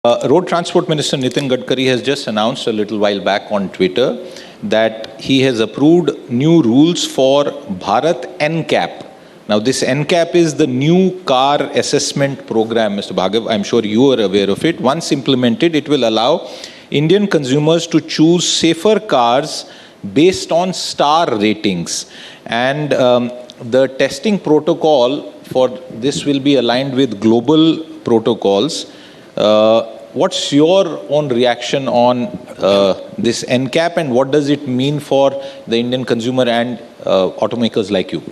Road Transport Minister Nitin Gadkari has just announced a little while back on Twitter that he has approved new rules for Bharat NCAP. Now, this NCAP is the new car assessment program, Mr. Bhargava. I'm sure you are aware of it. Once implemented, it will allow Indian consumers to choose safer cars based on star ratings. And the testing protocol for this will be aligned with global protocols. What's your own reaction on this NCAP, and what does it mean for the Indian consumer and automakers like you?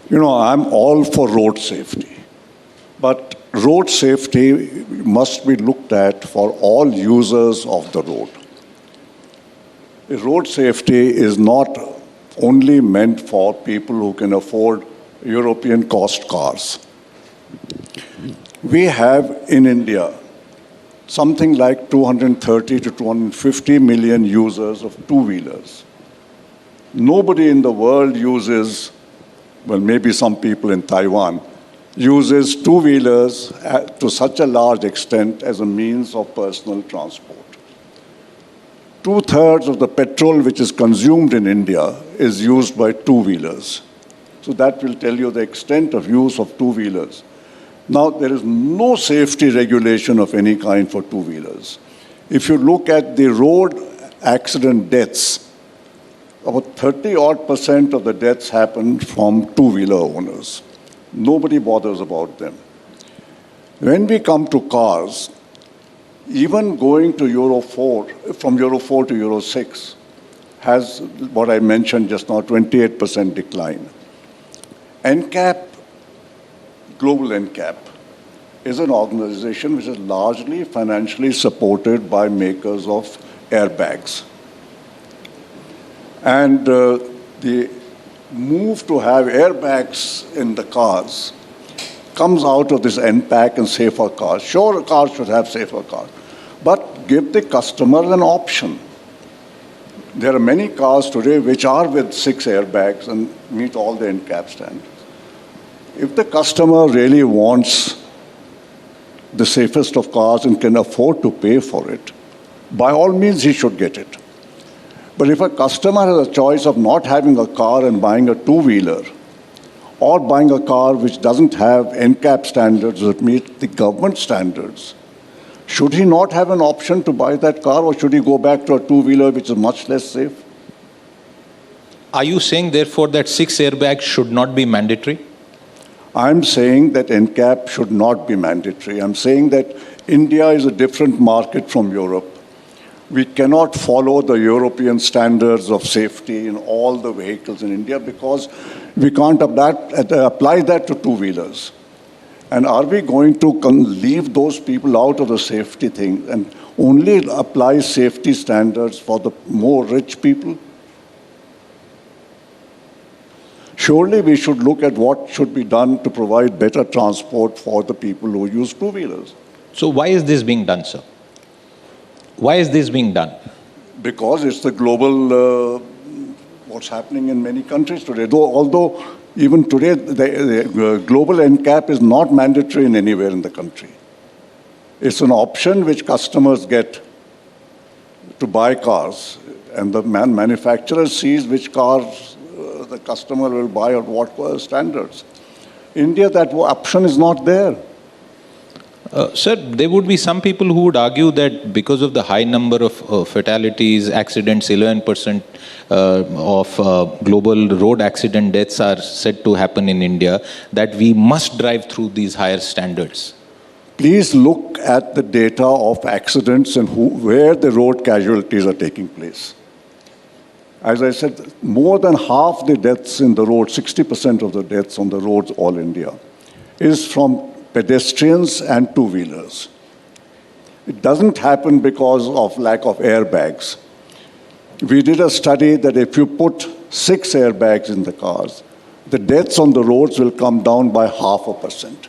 You know, I'm all for road safety. But road safety must be looked at for all users of the road. Road safety is not only meant for people who can afford European cost cars. We have in India something like 230 to 250 million users of two-wheelers. Nobody in the world uses, well, maybe some people in Taiwan, uses two-wheelers to such a large extent as a means of personal transport. Two-thirds of the petrol which is consumed in India is used by two-wheelers. So that will tell you the extent of use of two-wheelers. Now, there is no safety regulation of any kind for two-wheelers. If you look at the road accident deaths, about 30% of the deaths happen from two-wheeler owners. Nobody bothers about them. When we come to cars, even going to Euro 4, from Euro 4 to Euro 6, has what I mentioned just now, 28% decline. NCAP, Global NCAP, is an organization which is largely financially supported by makers of airbags. And the move to have airbags in the cars comes out of this NPAC and safer cars. Sure, cars should have safer cars, but give the customer an option. There are many cars today which are with 6 airbags and meet all the NCAP standards. If the customer really wants the safest of cars and can afford to pay for it, by all means he should get it. But if a customer has a choice of not having a car and buying a two-wheeler, or buying a car which doesn't have NCAP standards that meet the government standards, should he not have an option to buy that car, or should he go back to a two-wheeler which is much less safe? Are you saying, therefore, that 6 airbags should not be mandatory? I'm saying that NCAP should not be mandatory. I'm saying that India is a different market from Europe. We cannot follow the European standards of safety in all the vehicles in India because we can't apply that to two-wheelers. And are we going to leave those people out of the safety thing and only apply safety standards for the more rich people? Surely we should look at what should be done to provide better transport for the people who use two-wheelers. So why is this being done, sir? Why is this being done? Because it's the global, what's happening in many countries today. Although even today, the global NCAP is not mandatory in anywhere in the country. It's an option which customers get to buy cars, and the manufacturer sees which cars the customer will buy at what standards. India, that option is not there. Sir, there would be some people who would argue that because of the high number of fatalities, accidents, 11% of global road accident deaths are said to happen in India, that we must drive through these higher standards. Please look at the data of accidents and where the road casualties are taking place. As I said, more than half the deaths in the road, 60% of the deaths on the roads all India, is from pedestrians and two-wheelers. It doesn't happen because of lack of airbags. We did a study that if you put 6 airbags in the cars, the deaths on the roads will come down by 0.5%.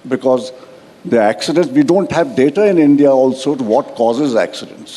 Because the accidents, we don't have data in India also to what causes accidents.